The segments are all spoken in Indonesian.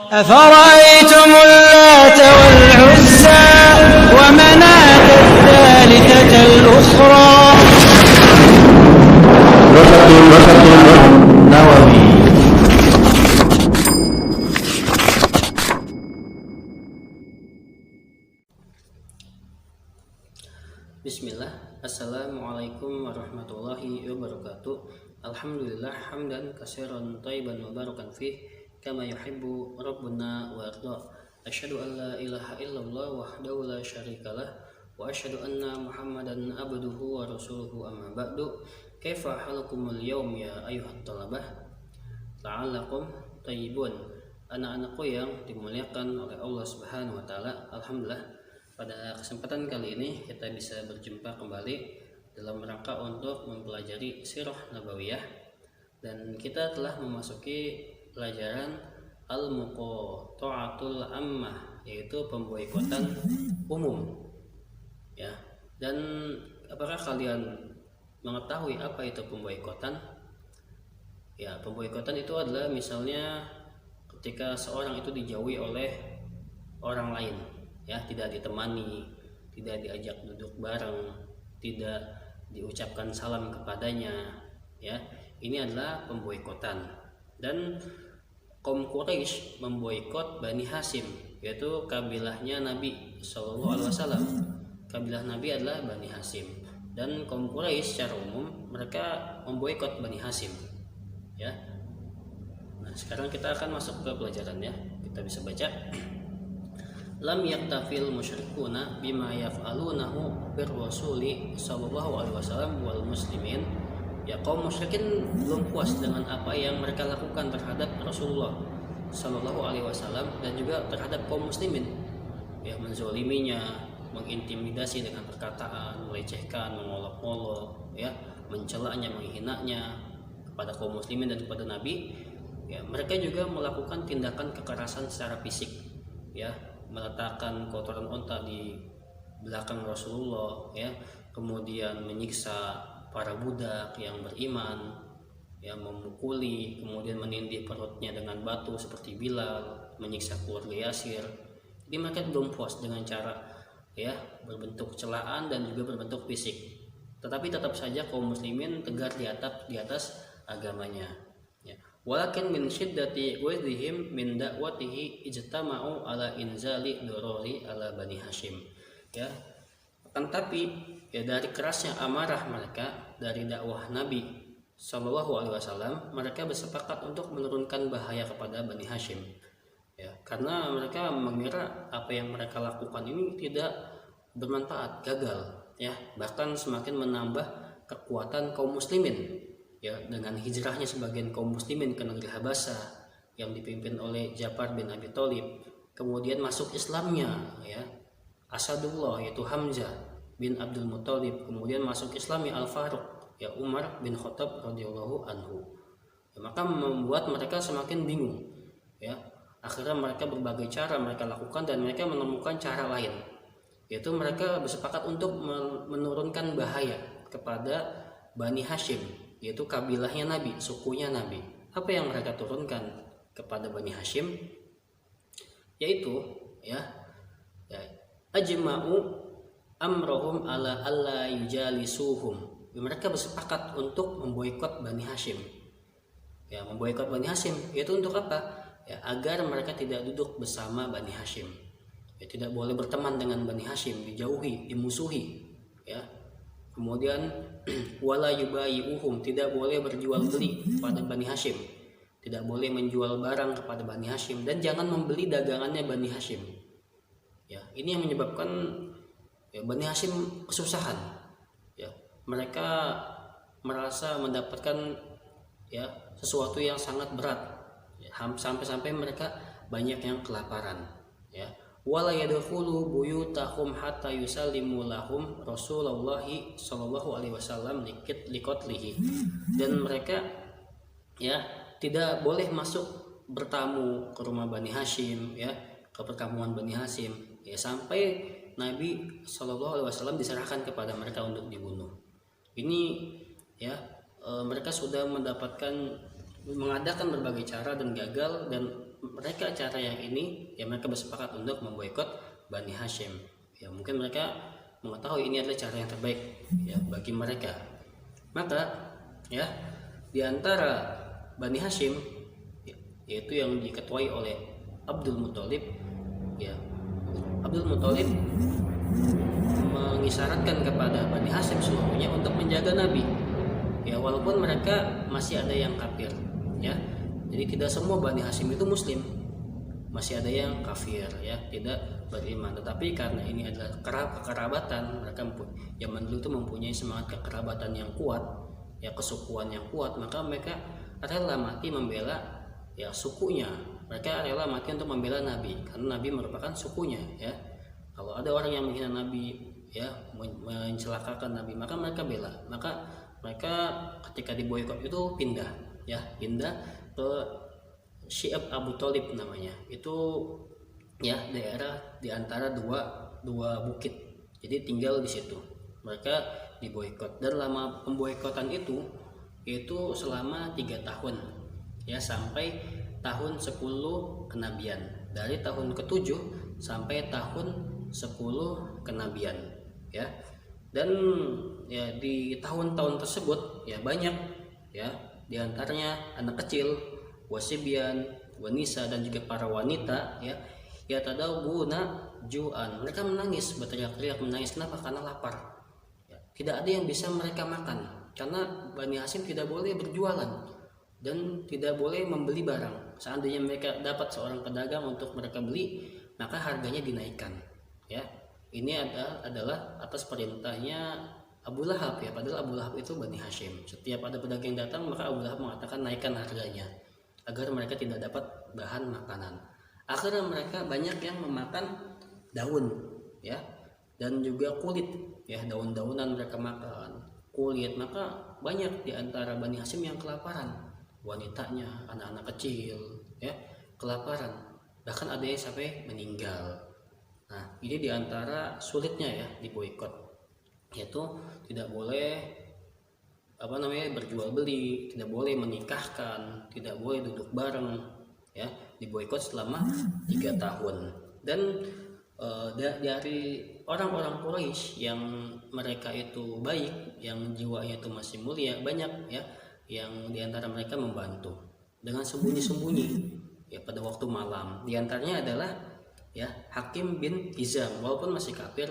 أفرأيتم اللات والعزى ومناة الثالثة الأخرى. Nawawi. Bismillah. Assalamualaikum warahmatullahi wabarakatuh. Alhamdulillah hamdan katsiran thayyiban mubarakan fih kama yuhibbu rabbuna wa yarda. Asyhadu an la ilaha illallah wahdahu la syarikalah wa asyhadu anna Muhammadan abduhu wa rasuluhu amma ba'du. Kaifa halukumul yawm ya ayyuhat talabah? La'allakum thayyibun. Anak-anakku yang dimuliakan oleh Allah Subhanahu wa taala. Alhamdulillah, pada kesempatan kali ini kita bisa berjumpa kembali dalam rangka untuk mempelajari sirah nabawiyah, dan kita telah memasuki pelajaran al-muqatta'atul ammah, yaitu pemboikotan umum. Ya, dan apakah kalian mengetahui apa itu pemboikotan? Ya, pemboikotan itu adalah misalnya ketika seorang itu dijauhi oleh orang lain, ya, tidak ditemani, tidak diajak duduk bareng, tidak diucapkan salam kepadanya, ya. Ini adalah pemboikotan. Dan kaum Quraisy memboikot Bani Hashim, yaitu kabilahnya Nabi SAW. Kabilah Nabi adalah Bani Hashim, dan kaum Quraisy secara umum mereka memboikot Bani Hashim, ya. Nah, sekarang kita akan masuk ke pelajarannya. Kita bisa baca. Lam yaktafil musyrikuna bima yaf'alunahu birrasuli sallallahu alaihi wasallam wal muslimin. Ya, kaum musyrikin belum puas dengan apa yang mereka lakukan terhadap Rasulullah sallallahu alaihi wasallam dan juga terhadap kaum muslimin. Ya, menzoliminya, mengintimidasi dengan perkataan, melecehkan, mengolok-olok, ya, mencelanya, menghinanya kepada kaum muslimin dan kepada Nabi. Ya, mereka juga melakukan tindakan kekerasan secara fisik, ya, meletakkan kotoran unta di belakang Rasulullah, ya, kemudian menyiksa para budak yang beriman, ya, memukuli, kemudian menindih perutnya dengan batu seperti Bilal, menyiksa keluarga Yasir. Jadi mereka belum puas dengan cara, ya, berbentuk celaan dan juga berbentuk fisik. Tetapi tetap saja kaum muslimin tegar di atas agamanya. Ya. Walakin min syiddati wadhihim min da'watihi ijtama'u ala inzali dorori ala Bani Hashim. Ya. Akan tapi, ya, dari kerasnya amarah mereka dari dakwah Nabi Shallallahu Alaihi Wasallam, mereka bersepakat untuk menurunkan bahaya kepada Bani Hashim. Ya, karena mereka mengira apa yang mereka lakukan ini tidak bermanfaat, gagal, ya, bahkan semakin menambah kekuatan kaum muslimin. Ya, dengan hijrahnya sebagian kaum muslimin ke negeri Habasah yang dipimpin oleh Ja'far bin Abi Thalib, kemudian masuk Islamnya, ya, Asadullah yaitu Hamzah bin Abdul Muthalib, kemudian masuk Islamnya Al-Faruq, ya, Umar bin Khattab radhiyallahu anhu. Ya, maka membuat mereka semakin bingung, ya. Akhirnya mereka berbagai cara mereka lakukan dan mereka menemukan cara lain, yaitu mereka bersepakat untuk menurunkan bahaya kepada Bani Hashim, yaitu kabilahnya Nabi, sukunya Nabi. Apa yang mereka turunkan kepada Bani Hashim? Yaitu, ya, ajma'u amrohum ala alla yujalisuhum. Mereka bersepakat untuk memboikot Bani Hashim. Ya, memboikot Bani Hashim yaitu untuk apa? Ya, agar mereka tidak duduk bersama Bani Hashim. Ya, tidak boleh berteman dengan Bani Hashim, dijauhi, dimusuhi, ya. Kemudian wala yubayi'uhum, tidak boleh berjual beli kepada Bani Hashim, tidak boleh menjual barang kepada Bani Hashim, dan jangan membeli dagangannya Bani Hashim. Ya, ini yang menyebabkan, ya, Bani Hashim kesusahan. Ya, mereka merasa mendapatkan, ya, sesuatu yang sangat berat, ya, sampai-sampai mereka banyak yang kelaparan, ya. Wala yadkhulu buyutahum hatta yusallimu lahum Rasulullah sallallahu alaihi wasallam liqatlihi. Dan mereka, ya, tidak boleh masuk bertamu ke rumah Bani Hashim, ya, ke perkampungan Bani Hashim, ya, sampai Nabi sallallahu alaihi wasallam diserahkan kepada mereka untuk dibunuh. Ini, ya, mereka sudah mendapatkan, mengadakan berbagai cara dan gagal, dan mereka cara yang ini, ya mereka bersepakat untuk memboikot Bani Hashim. Ya mungkin mereka mengetahui ini adalah cara yang terbaik ya bagi mereka. Maka ya di antara Bani Hashim yaitu yang diketuai oleh Abdul Muthalib, ya Abdul Muthalib mengisyaratkan kepada Bani Hashim seluruhnya untuk menjaga Nabi. Ya walaupun mereka masih ada yang kafir, ya. Jadi tidak semua Bani Hashim itu muslim. Masih ada yang kafir, ya, tidak beriman. Tetapi karena ini adalah kekerabatan, mereka zaman dulu itu mempunyai semangat kekerabatan yang kuat, ya kesukuan yang kuat, maka mereka rela mati membela ya sukunya. Mereka rela mati untuk membela Nabi karena Nabi merupakan sukunya, ya. Kalau ada orang yang menghina Nabi, ya mencelakakan Nabi, maka mereka bela. Maka mereka ketika diboikot itu pindah ke Syi'ab Abu Thalib namanya. Itu ya daerah di antara dua bukit. Jadi tinggal di situ. Mereka diboikot dan lama pemboikotan itu selama 3 tahun. Ya sampai tahun 10 kenabian. Dari tahun ke-7 sampai tahun 10 kenabian, ya. Dan ya di tahun-tahun tersebut ya banyak ya diantaranya anak kecil, wasibyan, wanisa dan juga para wanita ya tadawuna ju'an. Mereka menangis, berteriak-teriak menangis. Kenapa? Karena lapar. Ya, tidak ada yang bisa mereka makan karena Bani Hashim tidak boleh berjualan dan tidak boleh membeli barang. Seandainya mereka dapat seorang pedagang untuk mereka beli, maka harganya dinaikkan. Ya, ini adalah atas perintahnya Abu Lahab, ya. Padahal Abu Lahab itu Bani Hashim. Setiap ada pedagang datang, maka Abu Lahab mengatakan naikkan harganya agar mereka tidak dapat bahan makanan. Akhirnya mereka banyak yang memakan daun, ya, dan juga kulit, ya, daun-daunan mereka makan, kulit. Maka banyak di antara Bani Hashim yang kelaparan, wanitanya, anak-anak kecil, ya, kelaparan. Bahkan ada yang sampai meninggal. Nah, ini diantara sulitnya ya diboikot, yaitu tidak boleh berjual beli, tidak boleh menikahkan, tidak boleh duduk bareng, ya, diboikot selama 3 tahun. Dan dari orang-orang Quraisy yang mereka itu baik, yang jiwanya itu masih mulia, banyak ya yang diantara mereka membantu dengan sembunyi-sembunyi ya pada waktu malam. Diantaranya adalah ya Hakim bin Hizam, walaupun masih kafir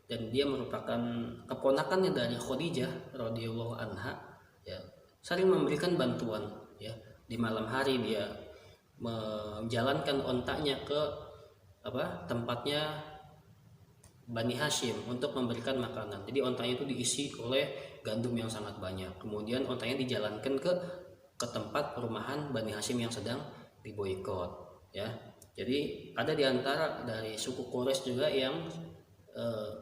dan dia merupakan keponakannya dari Khadijah radhiyallahu anha, ya sering memberikan bantuan. Ya di malam hari dia menjalankan ontaknya ke tempatnya Bani Hashim untuk memberikan makanan. Jadi ontanya itu diisi oleh gandum yang sangat banyak. Kemudian ontanya dijalankan ke tempat perumahan Bani Hashim yang sedang diboikot, ya. Jadi ada di antara dari suku Quraisy juga yang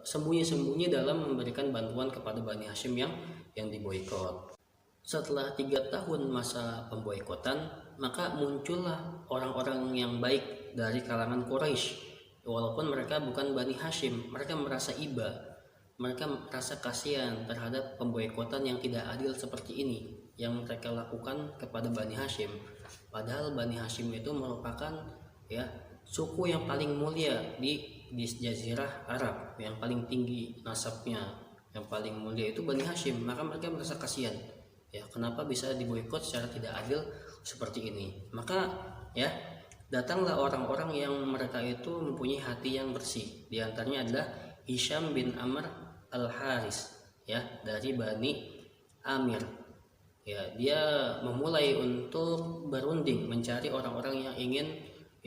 sembunyi-sembunyi dalam memberikan bantuan kepada Bani Hashim yang diboikot. Setelah 3 tahun masa pemboikotan, maka muncullah orang-orang yang baik dari kalangan Quraisy. Walaupun mereka bukan Bani Hashim, mereka merasa iba, mereka merasa kasihan terhadap pemboikotan yang tidak adil seperti ini yang mereka lakukan kepada Bani Hashim. Padahal Bani Hashim itu merupakan ya suku yang paling mulia di Jazirah Arab, yang paling tinggi nasabnya, yang paling mulia itu Bani Hashim. Maka mereka merasa kasihan, ya kenapa bisa diboikot secara tidak adil seperti ini. Maka ya datanglah orang-orang yang mereka itu mempunyai hati yang bersih. Di antaranya adalah Hisham bin Amr al-Haris, ya dari Bani Amir. Ya dia memulai untuk berunding mencari orang-orang yang ingin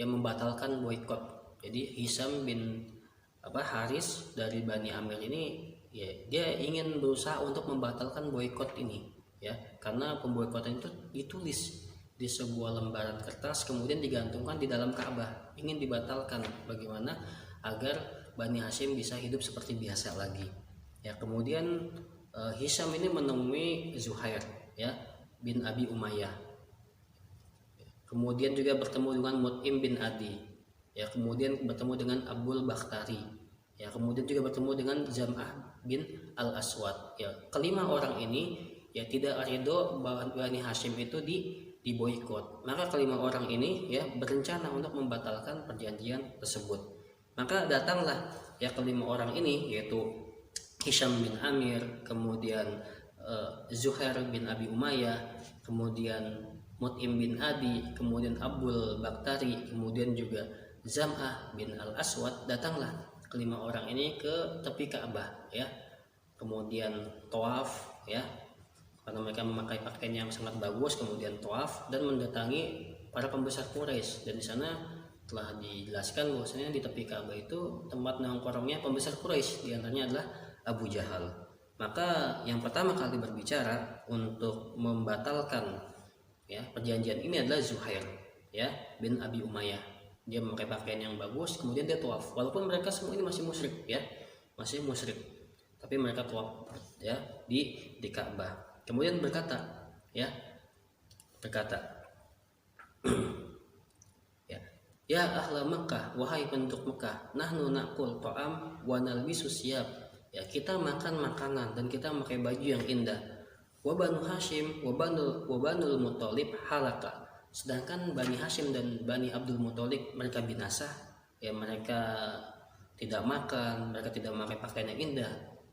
membatalkan boikot. Jadi Hisham bin Haris dari Bani Amir ini ya dia ingin berusaha untuk membatalkan boikot ini, ya karena pemboikotan itu ditulis di sebuah lembaran kertas kemudian digantungkan di dalam Ka'bah, ingin dibatalkan bagaimana agar Bani Hashim bisa hidup seperti biasa lagi. Ya kemudian Hisham ini menemui Zuhair ya bin Abi Umayyah. Kemudian juga bertemu dengan Mut'im bin Adi. Ya kemudian bertemu dengan Abul Bakhtari. Ya kemudian juga bertemu dengan Zam'ah bin Al-Aswad. Ya kelima orang ini ya tidak ridho bahwa Bani Hashim itu diboikot. Maka kelima orang ini ya berencana untuk membatalkan perjanjian tersebut. Maka datanglah ya kelima orang ini, yaitu Hisham bin Amir, kemudian Zuhair bin Abi Umayyah, kemudian Mut'im bin Adi, kemudian Abul Baktari, kemudian juga Zam'ah bin Al-Aswad. Datanglah kelima orang ini ke tepi Ka'bah ya, kemudian tawaf ya, karena mereka memakai pakaian yang sangat bagus, kemudian tawaf dan mendatangi para pembesar Quraisy. Dan di sana telah dijelaskan bahwasanya di tepi Ka'bah itu tempat nongkrongnya pembesar Quraisy, di antaranya adalah Abu Jahal. Maka yang pertama kali berbicara untuk membatalkan ya perjanjian ini adalah Zuhair ya bin Abi Umayyah. Dia memakai pakaian yang bagus, kemudian dia tawaf. Walaupun mereka semua ini masih musyrik ya, masih musyrik, tapi mereka tawaf ya di Ka'bah. Kemudian berkata ya ya ahla Makkah, wahai penduduk Mekah, nahnu naqul ta'am wa nalbisu siyab. Ya, kita makan makanan dan kita memakai baju yang indah. Wa Banu Hashim wa Banul Muthalib halaka. Sedangkan Bani Hashim dan Bani Abdul Muthalib mereka binasa. Ya, mereka tidak makan, mereka tidak memakai pakaian yang indah.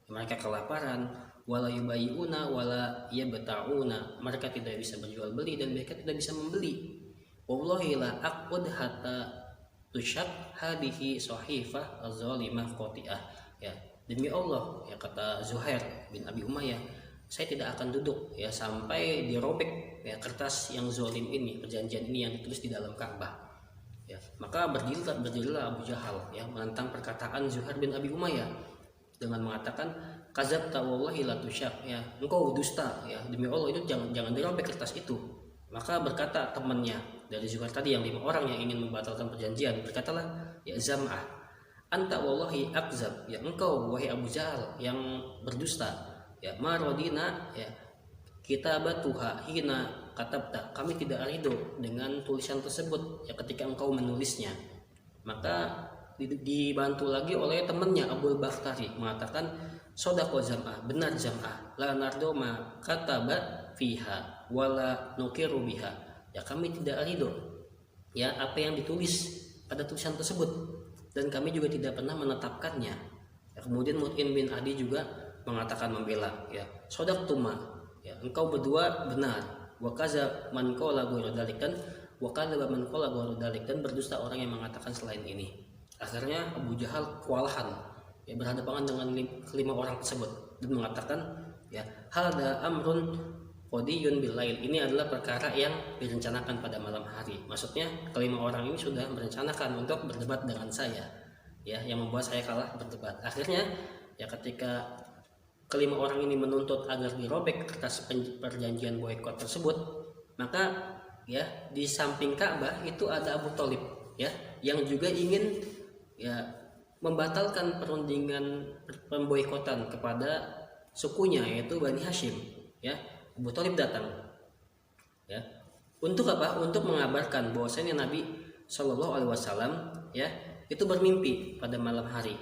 Mereka kelaparan, wala yubayyuna wala yabta'una. Mereka tidak bisa berjual beli dan mereka tidak bisa membeli. Wallahi la aqud hatta tushak hadihi sahifah az-zalimah qati'ah. Ya, demi Allah ya, kata Zuhair bin Abi Umayyah, saya tidak akan duduk ya sampai dirobek ya kertas yang zalim ini, perjanjian ini yang ditulis di dalam Ka'bah. Ya, maka berdirilah Abu Jahal ya menentang perkataan Zuhair bin Abi Umayyah dengan mengatakan kadzabta wallahi la tushak, ya engkau dusta ya, demi Allah itu jangan dirobek kertas itu. Maka berkata temannya dari Zuhair tadi yang 5 orang yang ingin membatalkan perjanjian, berkatalah ya Zam'ah, anta wallahi akzab, ya engkau wahai Abu Jahal yang berdusta, ya marodina ya kitabatuha hina katabta, kami tidak ridho dengan tulisan tersebut ya ketika engkau menulisnya. Maka dibantu lagi oleh temannya Abul Baktari mengatakan sodaqo Zam'ah, benar Zam'ah, la nardo ma katabat fiha wala nukiru biha, ya kami tidak ridho ya apa yang ditulis pada tulisan tersebut dan kami juga tidak pernah menetapkannya. Ya, kemudian Mut'im bin Adi juga mengatakan membela ya sodaqtuma, ya engkau berdua benar, wa kaza man qala ghairu dzalik, dan wa kadzaba man qala ghairu dzalik, dan berdusta orang yang mengatakan selain ini. Akhirnya Abu Jahal kewalahan ya berhadapan dengan 5 orang tersebut dan mengatakan ya hadza amrun qadiyun bil lail, ini adalah perkara yang direncanakan pada malam hari. Maksudnya kelima orang ini sudah merencanakan untuk berdebat dengan saya ya, yang membuat saya kalah berdebat. Akhirnya ya ketika kelima orang ini menuntut agar dirobek kertas perjanjian boikot tersebut, maka ya di samping Ka'bah itu ada Abu Thalib ya yang juga ingin ya membatalkan perundingan pemboikotan kepada sukunya yaitu Bani Hashim ya. Abu Thalib datang ya untuk apa? Untuk mengabarkan bahwasanya Nabi Shallallahu Alaihi Wasallam ya itu bermimpi pada malam hari,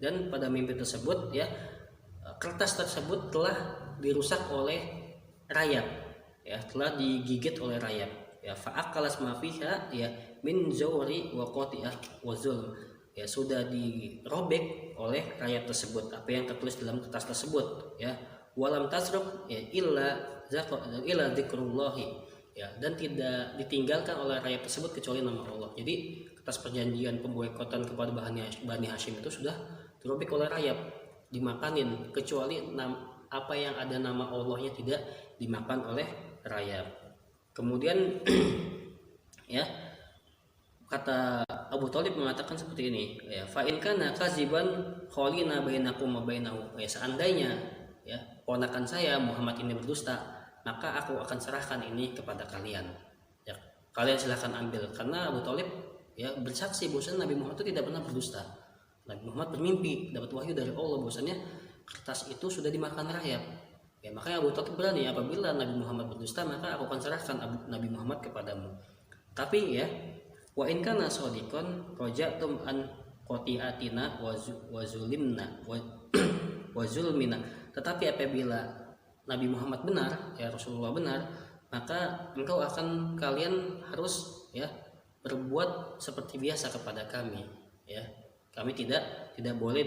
dan pada mimpi tersebut ya kertas tersebut telah dirusak oleh rayap ya, telah digigit oleh rayap ya, fa'akalas mafiha ya min zawri wa qati'ah wa zulm, ya sudah dirobek oleh rayap tersebut apa yang tertulis dalam kertas tersebut ya, walam tasruk ya illa dzikrullahi ya, dan tidak ditinggalkan oleh rayap tersebut kecuali nama Allah. Jadi kertas perjanjian pemboikotan kepada Bani Hashim itu sudah dirobek oleh rayap, dimakanin, kecuali apa yang ada nama Allahnya tidak dimakan oleh rayap. Kemudian ya kata Abu Thalib mengatakan seperti ini ya, fa in kana kaziban khalina bainakum wa bainahu, ya seandainya ya ponakan saya Muhammad ini berdusta, maka aku akan serahkan ini kepada kalian ya, kalian silahkan ambil. Karena Abu Thalib ya bersaksi bahwasanya Nabi Muhammad itu tidak pernah berdusta. Nabi Muhammad bermimpi dapat wahyu dari Allah bahwasanya kertas itu sudah dimakan rayap ya, makanya Abu Thalib berani apabila Nabi Muhammad berdusta maka aku akan serahkan Nabi Muhammad kepadamu. Tapi ya wa in kana shadiqan rajatum an qati'atina wa zulimna wa zulmina, tetapi apabila Nabi Muhammad benar ya Rasulullah benar, maka kalian harus ya berbuat seperti biasa kepada kami, ya. Kami tidak boleh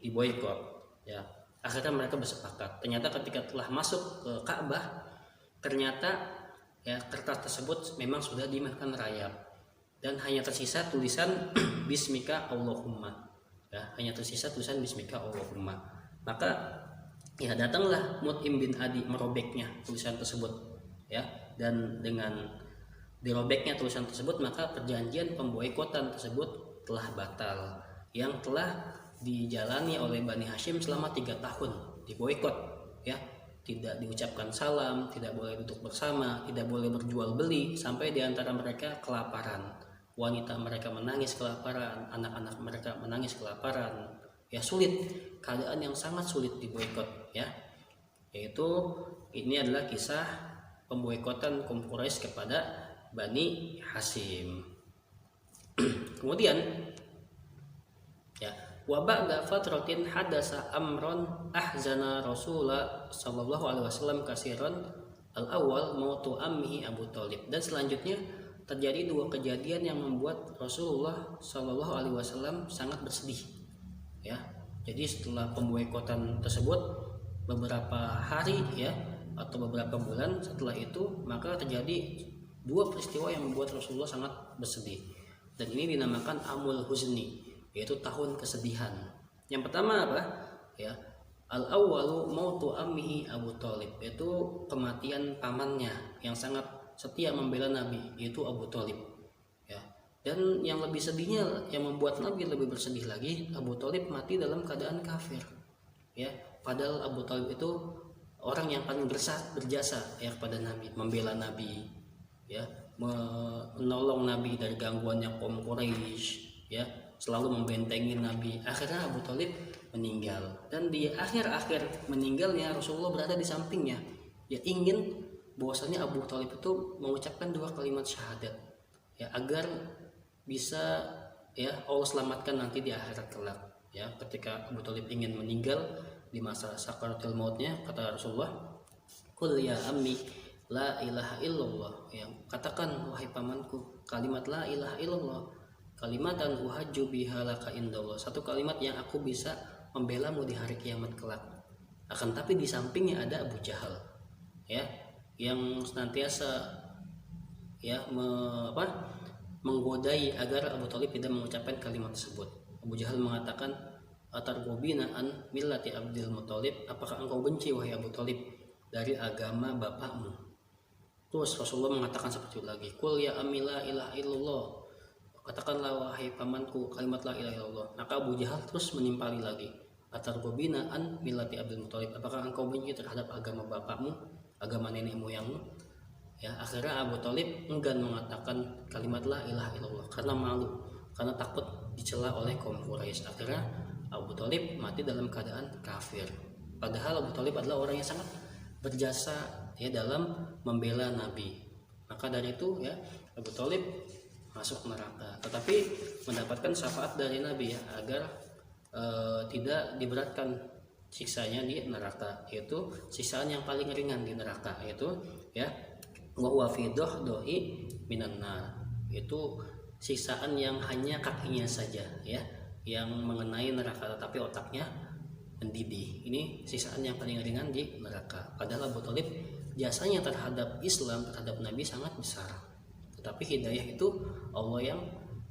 diboikot, ya. Akhirnya mereka bersepakat. Ternyata ketika telah masuk ke Ka'bah, ternyata ya kertas tersebut memang sudah dimakan rayap dan hanya tersisa tulisan Bismika Allahumma, ya, hanya tersisa tulisan Bismika Allahumma. Maka ya datanglah Mut'im bin Adi merobeknya tulisan tersebut, ya, dan dengan dirobeknya tulisan tersebut maka perjanjian pemboikotan tersebut telah batal yang telah dijalani oleh Bani Hashim selama 3 tahun diboikot, ya. Tidak diucapkan salam, tidak boleh duduk bersama, tidak boleh berjual beli, sampai diantara mereka kelaparan, wanita mereka menangis kelaparan, anak-anak mereka menangis kelaparan, ya, sulit, keadaan yang sangat sulit diboikot, ya. Yaitu ini adalah kisah pemboikotan kaum Quraisy kepada Bani Hashim. Kemudian ya, wa ba'da fatratin hadasa amron ahzana Rasulullah sallallahu alaihi wasallam kasiran, al-awwal mautu ammihi Abu Thalib, dan selanjutnya terjadi 2 kejadian yang membuat Rasulullah sallallahu alaihi wasallam sangat bersedih, ya. Jadi setelah pemboikotan tersebut beberapa hari, ya, atau beberapa bulan setelah itu, maka terjadi 2 peristiwa yang membuat Rasulullah sangat bersedih, dan ini dinamakan Amul Huzni, yaitu tahun kesedihan. Yang pertama apa? Ya, al-awwalu mautu ammihi Abu Thalib, yaitu kematian pamannya yang sangat setia membela Nabi, yaitu Abu Thalib, ya. Dan yang lebih sedihnya, yang membuat Nabi lebih bersedih lagi, Abu Thalib mati dalam keadaan kafir, ya. Padahal Abu Thalib itu orang yang paling berjasa ya kepada Nabi, membela Nabi, ya, menolong Nabi dari gangguannya kaum Quraisy, ya, selalu membentengi Nabi. Akhirnya Abu Thalib meninggal, dan di akhir-akhir meninggalnya Rasulullah berada di sampingnya, ya, ingin bahwasanya Abu Thalib itu mengucapkan 2 kalimat syahadat, ya, agar bisa, ya, Allah selamatkan nanti di akhirat kelak, ya. Ketika Abu Thalib ingin meninggal di masa sakaratul mautnya, kata Rasulullah, qul ya ammi la ilaha illallah, ya, katakan wahai pamanku kalimat la ilaha illallah, kalimatan uhajju biha laka indallah, satu kalimat yang aku bisa membelamu di hari kiamat kelak. Akan tapi di sampingnya ada Abu Jahal, ya, yang senantiasa, ya, menggodai agar Abu Thalib tidak mengucapkan kalimat tersebut. Abu Jahal mengatakan, atargobina an millati Abdul Muthalib, apakah engkau benci wahai Abu Thalib dari agama bapakmu? Terus Rasulullah mengatakan seperti itu lagi, qul ya ammi la ilaha illallah, katakanlah wahai pamanku kalimat la ilaha illallah. Maka Abu Jahal terus menimpali lagi, atargobina an millati Abdul Muthalib, apakah engkau benci terhadap agama bapakmu, agama nenek moyangmu? Ya, akhirnya Abu Thalib enggan mengatakan kalimat la ilaha illallah karena malu, karena takut dicela oleh kaum Quraisy. Akhirnya Abu Thalib mati dalam keadaan kafir. Padahal Abu Thalib adalah orang yang sangat berjasa, ya, dalam membela Nabi. Maka dari itu, ya, Abu Thalib masuk neraka, tetapi mendapatkan syafaat dari Nabi, ya, agar tidak diberatkan siksanya di neraka, yaitu siksaan yang paling ringan di neraka, yaitu, ya, wa huwa fi dahdohi minan nar, itu siksaan yang hanya kakinya saja, ya, yang mengenai neraka, tetapi otaknya mendidih. Ini siksaan yang paling ringan di neraka. Padahal Abu Thalib jasanya terhadap Islam, terhadap Nabi sangat besar, tetapi hidayah itu Allah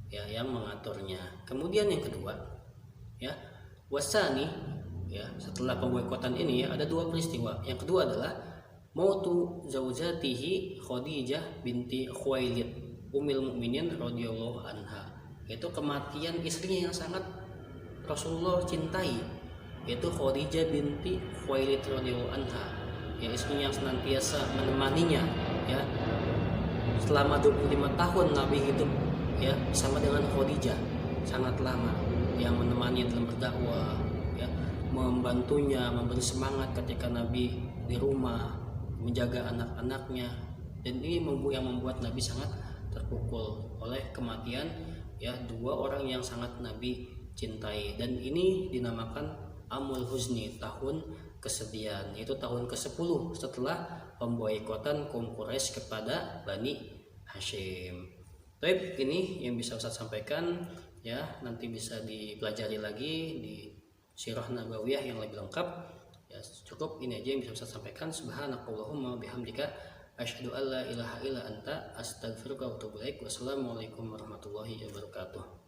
yang mengaturnya. Kemudian yang kedua, ya, wasani, ya, setelah pemboikotan ini, ya, ada 2 peristiwa. Yang kedua adalah mautu zaujatihi Khadijah binti Khuwailid Ummul Mukminin radhiyallahu anha, yaitu kematian istrinya yang sangat Rasulullah cintai, yaitu Khadijah binti Khuwailid radhiyallahu anha, ya, istrinya yang senantiasa menemaninya, ya, selama 25 tahun Nabi hidup, ya, bersama dengan Khadijah, sangat lama, yang menemani dalam berdakwah, ya, membantunya, memberi semangat ketika Nabi di rumah, menjaga anak-anaknya. Dan ini yang membuat Nabi sangat terpukul oleh kematian, ya, 2 orang yang sangat Nabi cintai. Dan ini dinamakan Amul Huzni, tahun kesedihan, yaitu tahun ke-10 setelah pemboikotan kaum Quraisy kepada Bani Hashim. Baik, ini yang bisa Ustaz sampaikan ya, nanti bisa dipelajari lagi di Sirah Nabawiyah yang lebih lengkap. Ya, cukup ini aja yang bisa Ustaz sampaikan. Subhanakallahumma bihamdika asyhadu an la ilaha illa anta astaghfiruka wa atubu ilaik. Wassalamualaikum warahmatullahi wabarakatuh.